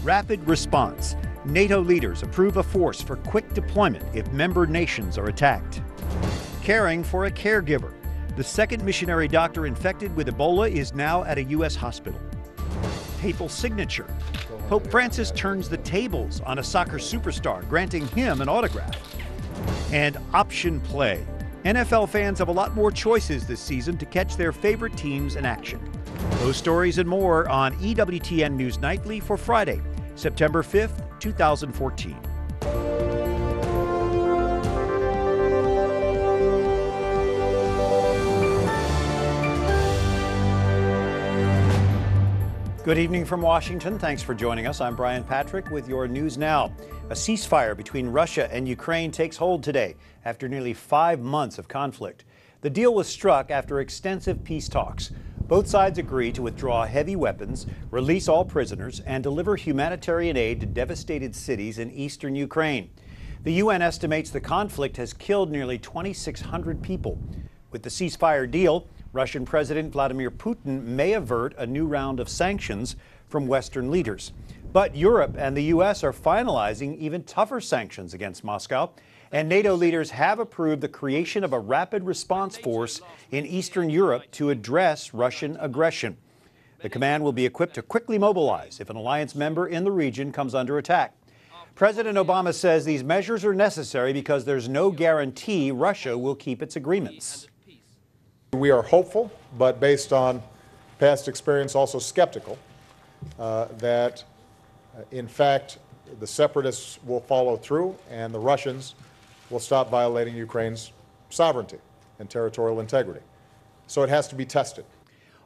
Rapid response. NATO leaders approve a force for quick deployment if member nations are attacked. Caring for a caregiver. The second missionary doctor infected with Ebola is now at a U.S. hospital. Papal signature. Pope Francis turns the tables on a soccer superstar, granting him an autograph. And option play. NFL fans have a lot more choices this season to catch their favorite teams in action. Those stories and more on EWTN News Nightly for Friday, September 5th, 2014. Good evening from Washington. Thanks for joining us. I'm Brian Patrick with your news now. A ceasefire between Russia and Ukraine takes hold today after nearly 5 months of conflict. The deal was struck after extensive peace talks. Both sides agreed to withdraw heavy weapons, release all prisoners, and deliver humanitarian aid to devastated cities in eastern Ukraine. The UN estimates the conflict has killed nearly 2,600 people. With the ceasefire deal, Russian President Vladimir Putin may avert a new round of sanctions from Western leaders. But Europe and the U.S. are finalizing even tougher sanctions against Moscow, and NATO leaders have approved the creation of a rapid response force in Eastern Europe to address Russian aggression. The command will be equipped to quickly mobilize if an alliance member in the region comes under attack. President Obama says these measures are necessary because there's no guarantee Russia will keep its agreements. We are hopeful, but based on past experience, also skeptical that, in fact, the separatists will follow through and the Russians will stop violating Ukraine's sovereignty and territorial integrity. So it has to be tested.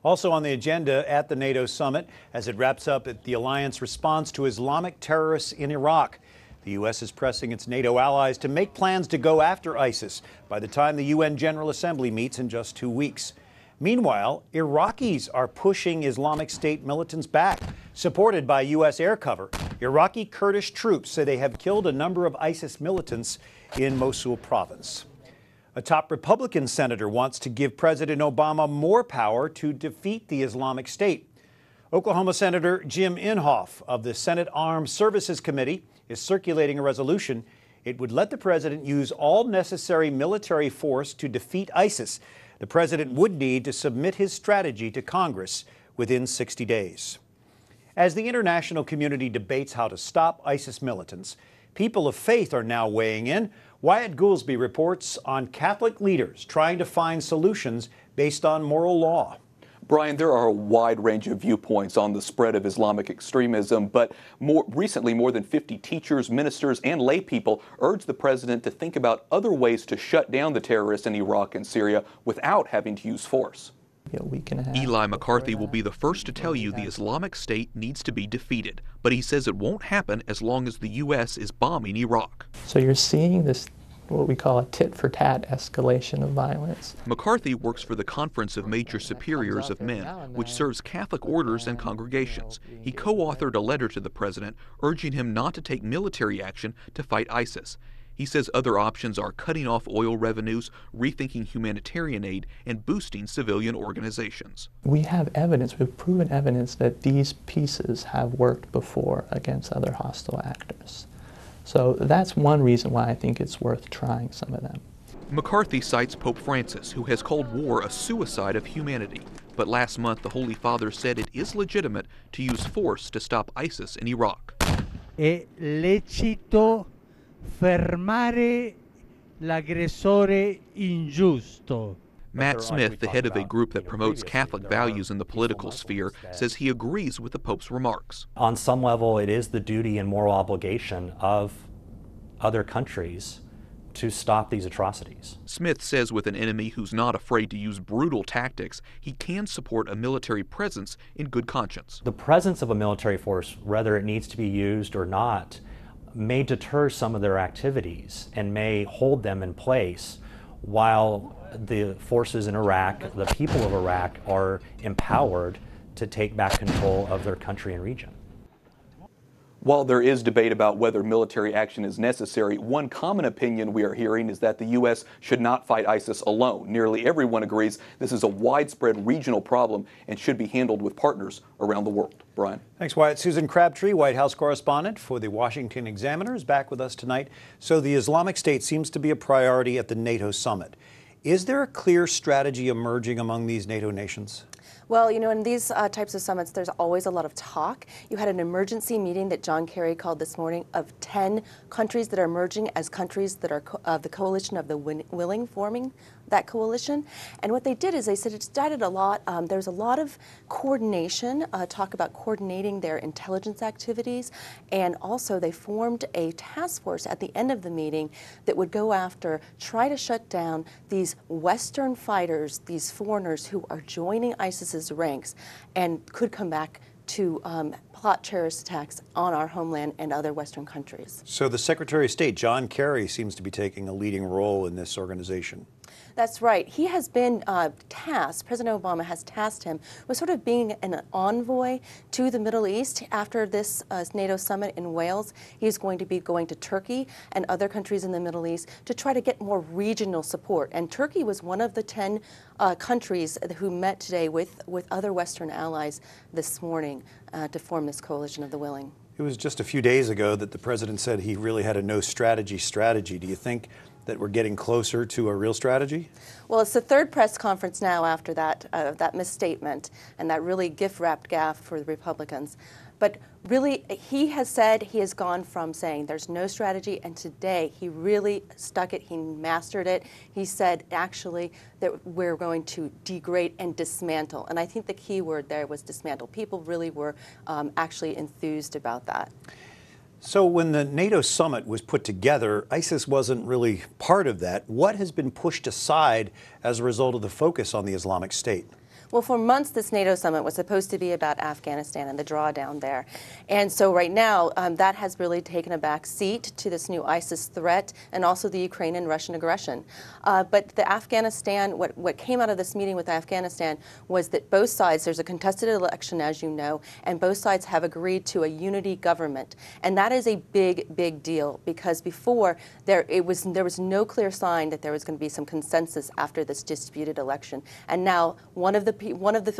Also on the agenda at the NATO Summit, as it wraps up at the alliance response to Islamic terrorists in Iraq. The U.S. is pressing its NATO allies to make plans to go after ISIS by the time the UN General Assembly meets in just 2 weeks. Meanwhile, Iraqis are pushing Islamic State militants back. Supported by U.S. air cover, Iraqi Kurdish troops say they have killed a number of ISIS militants in Mosul province. A top Republican senator wants to give President Obama more power to defeat the Islamic State. Oklahoma Senator Jim Inhofe of the Senate Armed Services Committee is circulating a resolution. It would let the president use all necessary military force to defeat ISIS. The president would need to submit his strategy to Congress within 60 days. As the international community debates how to stop ISIS militants, people of faith are now weighing in. Wyatt Goolsby reports on Catholic leaders trying to find solutions based on moral law. Brian, there are a wide range of viewpoints on the spread of Islamic extremism, but more recently, more than 50 teachers, ministers, and lay people urged the president to think about other ways to shut down the terrorists in Iraq and Syria without having to use force. Eli McCarthy will be the first to tell you the Islamic State needs to be defeated, but he says it won't happen as long as the U.S. is bombing Iraq. So you're seeing this, what we call a tit-for-tat escalation of violence. McCarthy works for the Conference of Major Superiors of Men, which serves Catholic orders and congregations. He co-authored a letter to the president urging him not to take military action to fight ISIS. He says other options are cutting off oil revenues, rethinking humanitarian aid, and boosting civilian organizations. We have evidence, we've proven evidence that these pieces have worked before against other hostile actors. So that's one reason why I think it's worth trying some of them. McCarthy cites Pope Francis, who has called war a suicide of humanity. But last month, the Holy Father said it is legitimate to use force to stop ISIS in Iraq. È lecito fermare l'aggressore ingiusto. Matt Smith, the head of a group that promotes Catholic values in the political sphere, says he agrees with the Pope's remarks. On some level, it is the duty and moral obligation of other countries to stop these atrocities. Smith says with an enemy who's not afraid to use brutal tactics, he can support a military presence in good conscience. The presence of a military force, whether it needs to be used or not, may deter some of their activities and may hold them in place while the forces in Iraq, the people of Iraq, are empowered to take back control of their country and region. While there is debate about whether military action is necessary, one common opinion we are hearing is that the U.S. should not fight ISIS alone. Nearly everyone agrees this is a widespread regional problem and should be handled with partners around the world. Brian. Thanks, Wyatt. Susan Crabtree, White House correspondent for the Washington Examiner, is back with us tonight. So the Islamic State seems to be a priority at the NATO summit. Is there a clear strategy emerging among these NATO nations? Well, you know, in these types of summits, there's always a lot of talk. You had an emergency meeting that John Kerry called this morning of 10 countries that are emerging as countries that are the coalition of the willing, forming that coalition. And what they did is they said it started a lot, there's a lot of coordination, talk about coordinating their intelligence activities, and also they formed a task force at the end of the meeting that would go after, try to shut down these Western fighters, these foreigners who are joining ISIS's ranks and could come back to plot terrorist attacks on our homeland and other Western countries. So the Secretary of State, John Kerry, seems to be taking a leading role in this organization. That's right. He has been tasked, President Obama has tasked him with sort of being an envoy to the Middle East. After this NATO summit in Wales, he's going to be going to Turkey and other countries in the Middle East to try to get more regional support. And Turkey was one of the 10 countries who met today with other Western allies this morning to form this coalition of the willing. It was just a few days ago that the president said he really had a no strategy. Do you think that we're getting closer to a real strategy? Well, it's the third press conference now after that misstatement and that really gift-wrapped gaffe for the Republicans. But really, he has said he has gone from saying there's no strategy, and today he really stuck it, he mastered it. He said, actually, that we're going to degrade and dismantle. And I think the key word there was dismantle. People really were actually enthused about that. So when the NATO summit was put together, ISIS wasn't really part of that. What has been pushed aside as a result of the focus on the Islamic State? Well, for months, this NATO summit was supposed to be about Afghanistan and the drawdown there. And so right now, that has really taken a back seat to this new ISIS threat and also the Ukraine and Russian aggression. But the Afghanistan, what came out of this meeting with Afghanistan was that both sides, there's a contested election, as you know, and both sides have agreed to a unity government. And that is a big, big deal because before, there was no clear sign that there was going to be some consensus after this disputed election. And now, one of the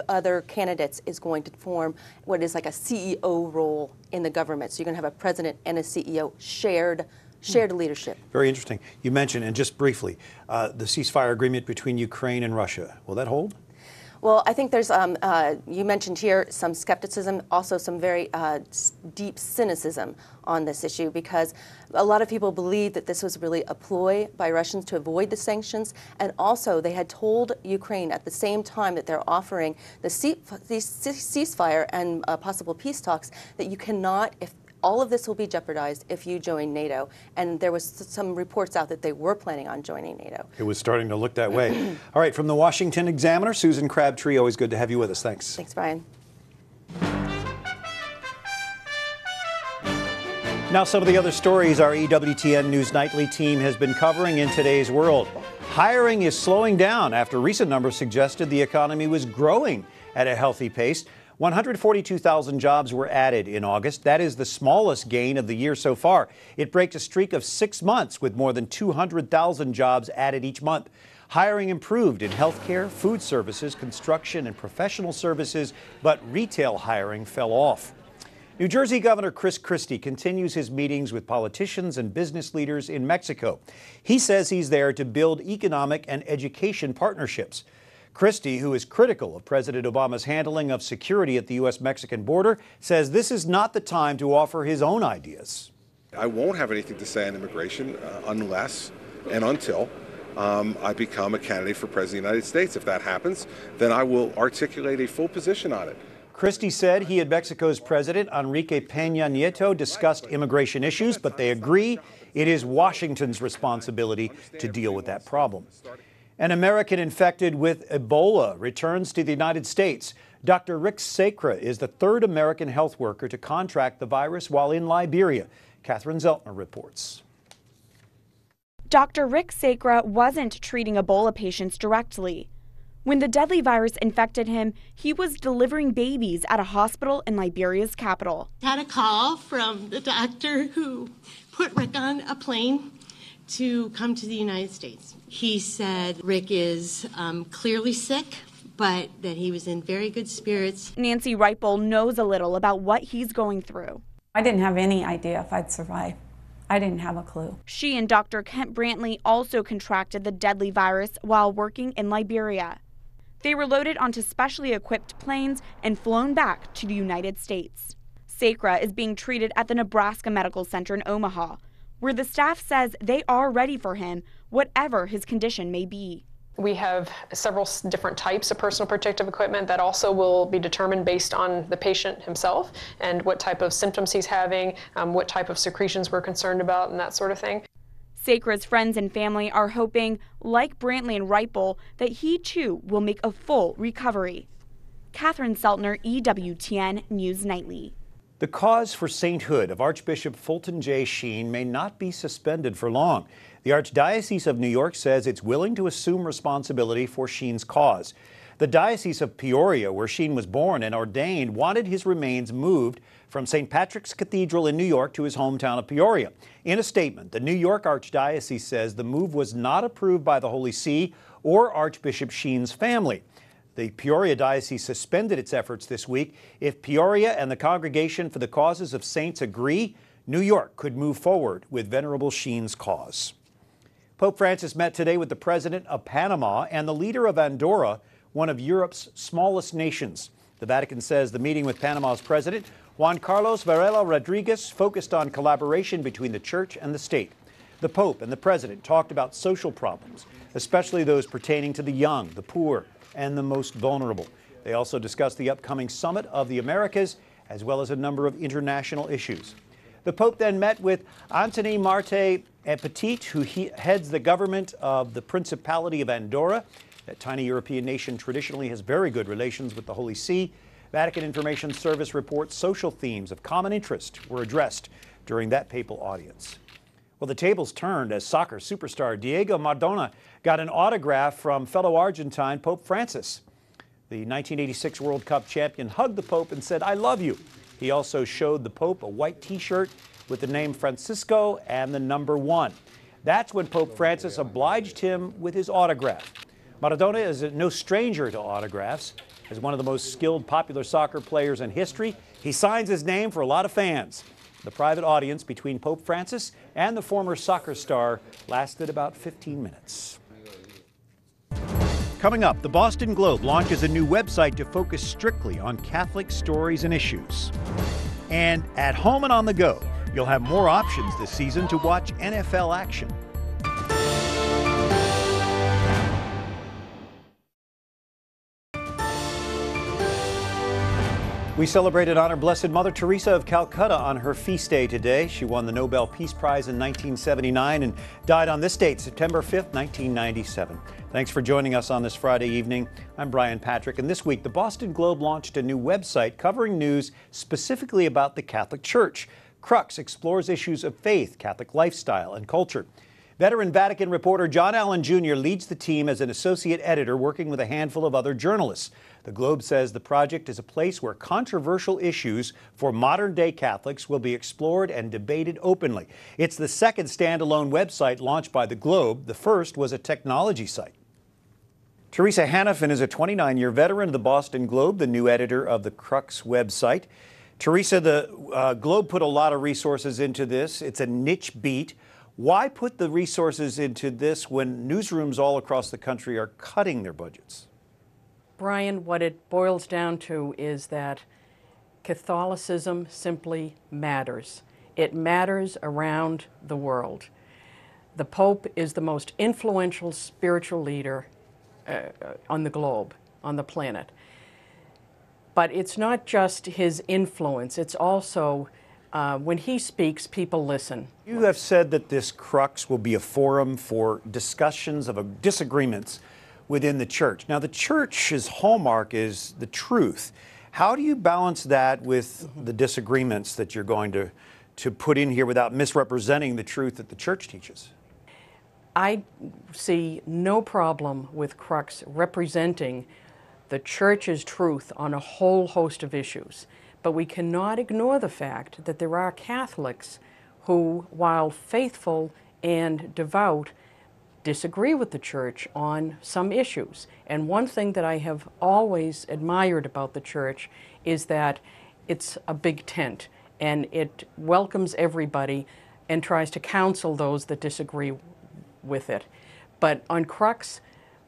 other candidates is going to form what is like a CEO role in the government. So you're going to have a president and a CEO shared leadership. Very interesting. You mentioned, and just briefly, the ceasefire agreement between Ukraine and Russia. Will that hold? Well, I think there's, you mentioned here some skepticism, also some very deep cynicism on this issue because a lot of people believe that this was really a ploy by Russians to avoid the sanctions. And also they had told Ukraine at the same time that they're offering the ceasefire and possible peace talks that you cannot, if all of this will be jeopardized if you join NATO. And there was some reports out that they were planning on joining NATO. It was starting to look that way. All right, from the Washington Examiner, Susan Crabtree, always good to have you with us. Thanks. Thanks, Brian. Now some of the other stories our EWTN News Nightly team has been covering in today's world. Hiring is slowing down after recent numbers suggested the economy was growing at a healthy pace. 142,000 jobs were added in August. That is the smallest gain of the year so far. It breaks a streak of 6 months with more than 200,000 jobs added each month. Hiring improved in healthcare, food services, construction, and professional services, but retail hiring fell off. New Jersey Governor Chris Christie continues his meetings with politicians and business leaders in Mexico. He says he's there to build economic and education partnerships. Christie, who is critical of President Obama's handling of security at the U.S.-Mexican border, says this is not the time to offer his own ideas. I won't have anything to say on immigration unless and until I become a candidate for President of the United States. If that happens, then I will articulate a full position on it. Christie said he and Mexico's President Enrique Peña Nieto discussed immigration issues, but they agree it is Washington's responsibility to deal with that problem. An American infected with Ebola returns to the United States. Dr. Rick Sacra is the third American health worker to contract the virus while in Liberia. Catherine Zeltner reports. Dr. Rick Sacra wasn't treating Ebola patients directly. When the deadly virus infected him, he was delivering babies at a hospital in Liberia's capital. Had a call from the doctor who put Rick on a plane to come to the United States. He said Rick is clearly sick, but that he was in very good spirits. Nancy Reipel knows a little about what he's going through. I didn't have any idea if I'd survive. I didn't have a clue. She and Dr. Kent Brantley also contracted the deadly virus while working in Liberia. They were loaded onto specially equipped planes and flown back to the United States. Sacra is being treated at the Nebraska Medical Center in Omaha, where the staff says they are ready for him, whatever his condition may be. We have several different types of personal protective equipment that also will be determined based on the patient himself and what type of symptoms he's having, what type of secretions we're concerned about, and that sort of thing. Sacra's friends and family are hoping, like Brantley and Reipel, that he too will make a full recovery. Catherine Seltner, EWTN News Nightly. The cause for sainthood of Archbishop Fulton J. Sheen may not be suspended for long. The Archdiocese of New York says it's willing to assume responsibility for Sheen's cause. The Diocese of Peoria, where Sheen was born and ordained, wanted his remains moved from St. Patrick's Cathedral in New York to his hometown of Peoria. In a statement, the New York Archdiocese says the move was not approved by the Holy See or Archbishop Sheen's family. The Peoria Diocese suspended its efforts this week. If Peoria and the Congregation for the Causes of Saints agree, New York could move forward with Venerable Sheen's cause. Pope Francis met today with the President of Panama and the leader of Andorra, one of Europe's smallest nations. The Vatican says the meeting with Panama's President, Juan Carlos Varela Rodriguez, focused on collaboration between the Church and the state. The Pope and the President talked about social problems, especially those pertaining to the young, the poor, and the most vulnerable. They also discussed the upcoming Summit of the Americas, as well as a number of international issues. The Pope then met with Antoni Marte Petit, who heads the government of the Principality of Andorra. That tiny European nation traditionally has very good relations with the Holy See. Vatican Information Service reports social themes of common interest were addressed during that papal audience. Well, the tables turned as soccer superstar Diego Maradona got an autograph from fellow Argentine Pope Francis. The 1986 World Cup champion hugged the Pope and said, "I love you." He also showed the Pope a white T-shirt with the name Francisco and the number 1. That's when Pope Francis obliged him with his autograph. Maradona is no stranger to autographs. As one of the most skilled popular soccer players in history, he signs his name for a lot of fans. The private audience between Pope Francis and the former soccer star lasted about 15 minutes. Coming up, the Boston Globe launches a new website to focus strictly on Catholic stories and issues. And at home and on the go, you'll have more options this season to watch NFL action. We celebrated Honor Blessed Mother Teresa of Calcutta on her feast day today. She won the Nobel Peace Prize in 1979 and died on this date, September 5th, 1997. Thanks for joining us on this Friday evening. I'm Brian Patrick, and this week the Boston Globe launched a new website covering news specifically about the Catholic Church. Crux explores issues of faith, Catholic lifestyle, and culture. Veteran Vatican reporter John Allen Jr. leads the team as an associate editor working with a handful of other journalists. The Globe says the project is a place where controversial issues for modern-day Catholics will be explored and debated openly. It's the second standalone website launched by the Globe. The first was a technology site. Teresa Hanafin is a 29-year veteran of the Boston Globe, the new editor of the Crux website. Teresa, the Globe put a lot of resources into this. It's a niche beat. Why put the resources into this when newsrooms all across the country are cutting their budgets? Brian, what it boils down to is that Catholicism simply matters. It matters around the world. The Pope is the most influential spiritual leader on the globe, on the planet. But it's not just his influence, it's also when he speaks, people listen. You have said that this Crux will be a forum for discussions of disagreements within the church. Now, the church's hallmark is the truth. How do you balance that with the disagreements that you're going to put in here without misrepresenting the truth that the church teaches? I see no problem with Crux representing the Church's truth on a whole host of issues. But we cannot ignore the fact that there are Catholics who, while faithful and devout, disagree with the Church on some issues. And one thing that I have always admired about the Church is that it's a big tent and it welcomes everybody and tries to counsel those that disagree with it. But on Crux,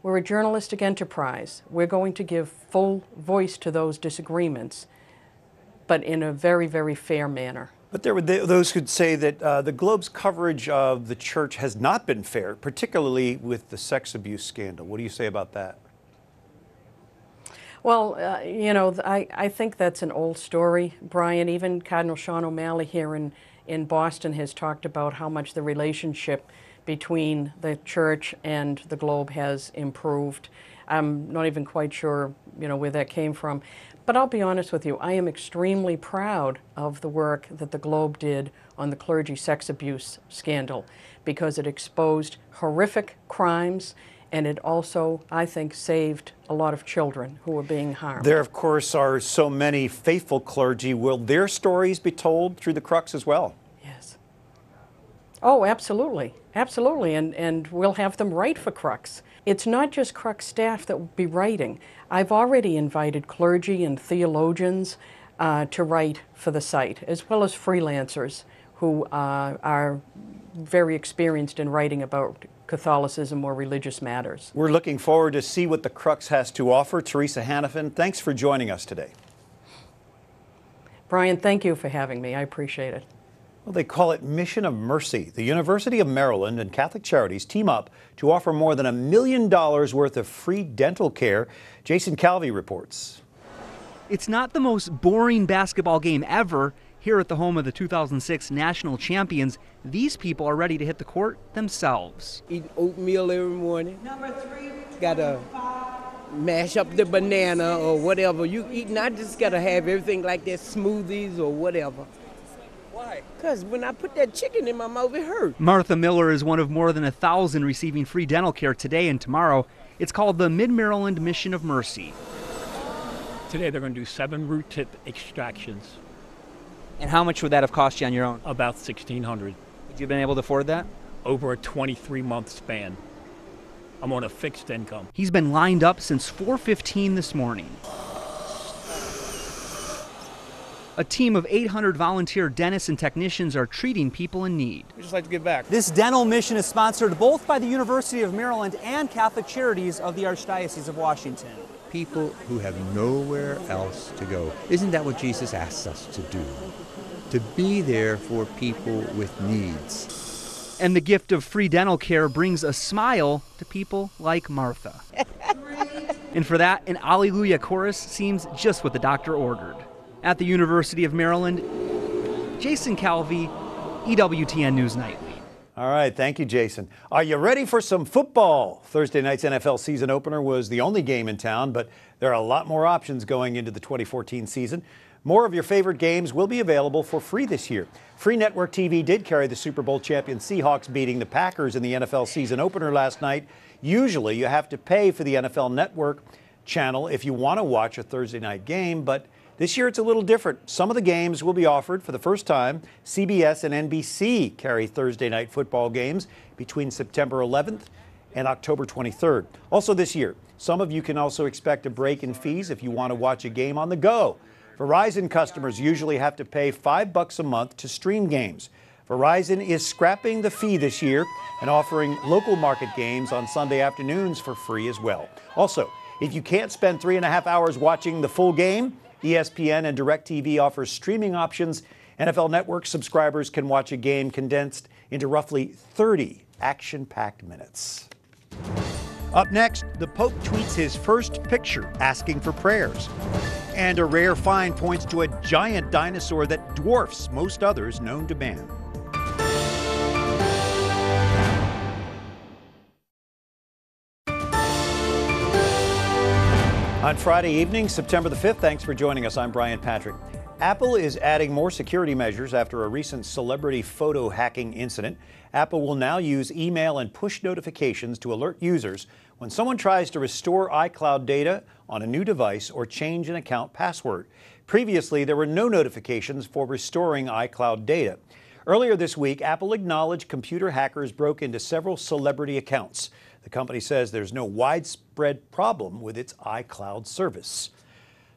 we're a journalistic enterprise. We're going to give full voice to those disagreements, but in a very, very fair manner. But there were those who'd say that the Globe's coverage of the Church has not been fair, particularly with the sex abuse scandal. What do you say about that? Well, you know, I think that's an old story, Brian. Even Cardinal Sean O'Malley here in Boston has talked about how much the relationship between the Church and the Globe has improved. I'm not even quite sure, you know, where that came from. But I'll be honest with you, I am extremely proud of the work that the Globe did on the clergy sex abuse scandal, because it exposed horrific crimes and it also, I think, saved a lot of children who were being harmed. There, of course, are so many faithful clergy. Will their stories be told through the Crux as well? Yes. Oh, absolutely. Absolutely. And we'll have them write for Crux. It's not just Crux staff that will be writing. I've already invited clergy and theologians to write for the site, as well as freelancers who are very experienced in writing about Catholicism or religious matters. We're looking forward to see what the Crux has to offer. Teresa Hanafin, thanks for joining us today. Brian, thank you for having me. I appreciate it. Well, they call it Mission of Mercy. The University of Maryland and Catholic Charities team up to offer more than $1 million worth of free dental care. Jason Calvi reports. It's not the most boring basketball game ever. Here at the home of the 2006 national champions, these people are ready to hit the court themselves. Eat oatmeal every morning. Number 3, gotta mash up the banana or whatever you eat. Not just gotta have everything like that, smoothies or whatever. Why? Because when I put that chicken in my mouth, it hurt. Martha Miller is one of more than 1,000 receiving free dental care today and tomorrow. It's called the Mid-Maryland Mission of Mercy. Today they're going to do 7 root tip extractions. And how much would that have cost you on your own? About $1,600. Would you have been able to afford that? Over a 23-month span. I'm on a fixed income. He's been lined up since 4:15 this morning. A team of 800 volunteer dentists and technicians are treating people in need. We just like to give back. This dental mission is sponsored both by the University of Maryland and Catholic Charities of the Archdiocese of Washington. People who have nowhere else to go. Isn't that what Jesus asks us to do? To be there for people with needs. And the gift of free dental care brings a smile to people like Martha. And for that, an Alleluia chorus seems just what the doctor ordered. At the University of Maryland, Jason Calvi, EWTN News Nightly. All right, thank you, Jason. Are you ready for some football? Thursday night's NFL season opener was the only game in town, but there are a lot more options going into the 2014 season. More of your favorite games will be available for free this year. Free Network TV did carry the Super Bowl champion Seahawks beating the Packers in the NFL season opener last night. Usually you have to pay for the NFL Network channel if you want to watch a Thursday night game, but this year it's a little different. Some of the games will be offered for the first time. CBS and NBC carry Thursday night football games between September 11th and October 23rd. Also this year, some of you can also expect a break in fees if you want to watch a game on the go. Verizon customers usually have to pay $5 a month to stream games. Verizon is scrapping the fee this year and offering local market games on Sunday afternoons for free as well. Also, if you can't spend 3.5 hours watching the full game, ESPN and DirecTV offers streaming options. NFL Network subscribers can watch a game condensed into roughly 30 action-packed minutes. Up next, the Pope tweets his first picture asking for prayers. And a rare find points to a giant dinosaur that dwarfs most others known to man. On Friday evening, September the 5th, thanks for joining us. I'm Brian Patrick. Apple is adding more security measures after a recent celebrity photo hacking incident. Apple will now use email and push notifications to alert users when someone tries to restore iCloud data on a new device or change an account password. Previously, there were no notifications for restoring iCloud data. Earlier this week, Apple acknowledged computer hackers broke into several celebrity accounts. The company says there's no widespread problem with its iCloud service.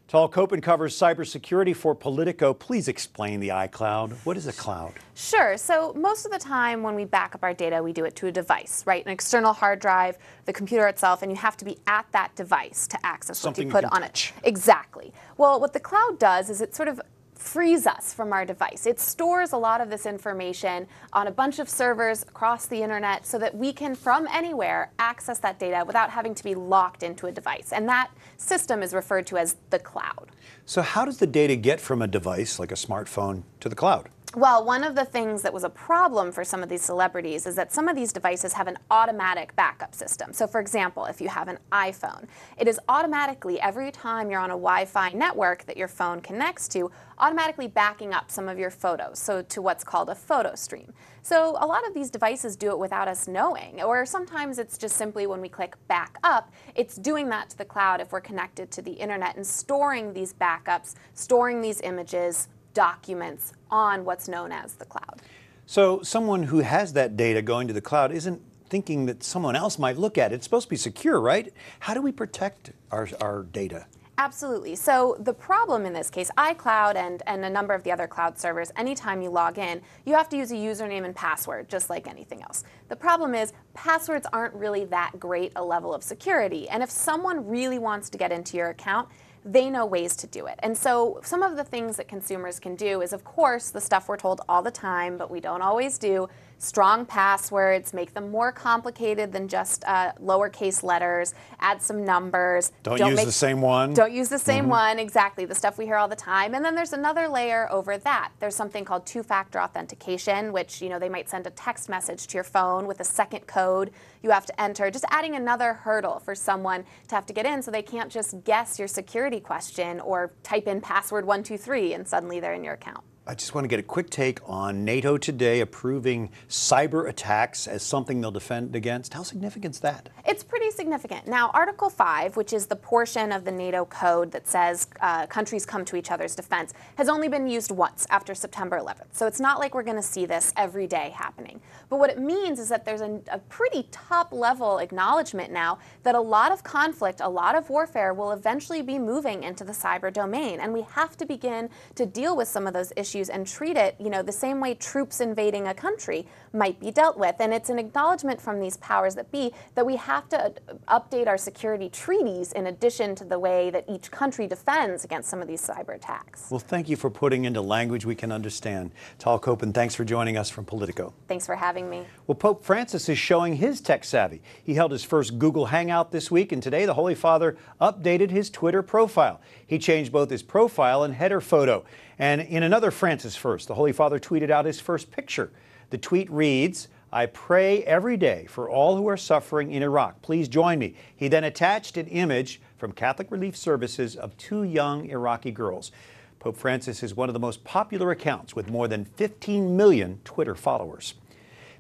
Tal Kopen covers cybersecurity for Politico. Please explain the iCloud. What is a cloud? Sure. So most of the time when we back up our data, we do it to a device, right? An external hard drive, the computer itself, and you have to be at that device to access what you put on it. Exactly. Well, what the cloud does is it sort of frees us from our device. It stores a lot of this information on a bunch of servers across the internet so that we can, from anywhere, access that data without having to be locked into a device. And that system is referred to as the cloud. So how does the data get from a device like a smartphone to the cloud? Well, one of the things that was a problem for some of these celebrities is that some of these devices have an automatic backup system. So for example, if you have an iPhone, it is automatically, every time you're on a Wi-Fi network that your phone connects to, automatically backing up some of your photos, so to what's called a photo stream. So a lot of these devices do it without us knowing, or sometimes it's just simply when we click back up, it's doing that to the cloud if we're connected to the internet and storing these backups, storing these images, documents on what's known as the cloud. So someone who has that data going to the cloud isn't thinking that someone else might look at it. It's supposed to be secure, right? How do we protect our data? Absolutely. So the problem in this case, iCloud and a number of the other cloud servers, anytime you log in, you have to use a username and password, just like anything else. The problem is passwords aren't really that great a level of security. And if someone really wants to get into your account, they know ways to do it. And so some of the things that consumers can do is, of course, the stuff we're told all the time, but we don't always do. Strong passwords, make them more complicated than just lowercase letters, add some numbers. Don't use the same one. Don't use the same one, exactly, the stuff we hear all the time. And then there's another layer over that. There's something called two-factor authentication, which, you know, they might send a text message to your phone with a second code you have to enter, just adding another hurdle for someone to have to get in so they can't just guess your security question or type in password 123 and suddenly they're in your account. I just want to get a quick take on NATO today approving cyber attacks as something they'll defend against. How significant is that? It's pretty significant. Now, Article 5, which is the portion of the NATO code that says countries come to each other's defense, has only been used once after September 11th. So it's not like we're going to see this every day happening. But what it means is that there's a pretty top-level acknowledgement now that a lot of conflict, a lot of warfare will eventually be moving into the cyber domain. And we have to begin to deal with some of those issues and treat it, you know, the same way troops invading a country might be dealt with. And it's an acknowledgement from these powers that be that we have to update our security treaties in addition to the way that each country defends against some of these cyber attacks. Well, thank you for putting into language we can understand. Tal Kopen, thanks for joining us from Politico. Thanks for having me. Well, Pope Francis is showing his tech savvy. He held his first Google Hangout this week, and today the Holy Father updated his Twitter profile. He changed both his profile and header photo. And in another Francis first, the Holy Father tweeted out his first picture. The tweet reads, "I pray every day for all who are suffering in Iraq. Please join me." He then attached an image from Catholic Relief Services of 2 young Iraqi girls. Pope Francis is one of the most popular accounts with more than 15 million Twitter followers.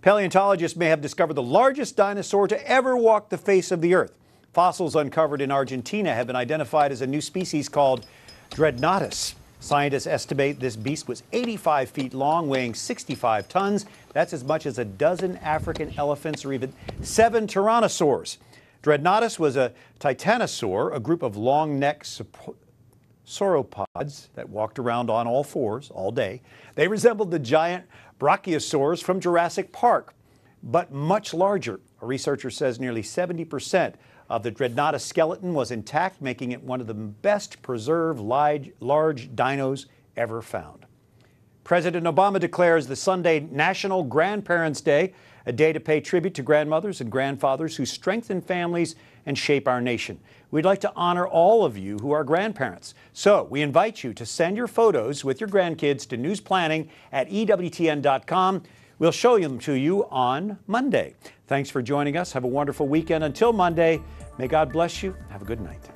Paleontologists may have discovered the largest dinosaur to ever walk the face of the earth. Fossils uncovered in Argentina have been identified as a new species called Dreadnoughtus. Scientists estimate this beast was 85 feet long, weighing 65 tons. That's as much as a dozen African elephants or even 7 tyrannosaurs. Dreadnoughtus was a titanosaur, a group of long-necked sauropods that walked around on all fours all day. They resembled the giant brachiosaurs from Jurassic Park, but much larger. A researcher says nearly 70% of the Dreadnoughtus skeleton was intact, making it one of the best preserved large dinos ever found. President Obama declares the Sunday National Grandparents' Day, a day to pay tribute to grandmothers and grandfathers who strengthen families and shape our nation. We'd like to honor all of you who are grandparents. So we invite you to send your photos with your grandkids to newsplanning@EWTN.com. We'll show them to you on Monday. Thanks for joining us. Have a wonderful weekend. Until Monday, may God bless you. Have a good night.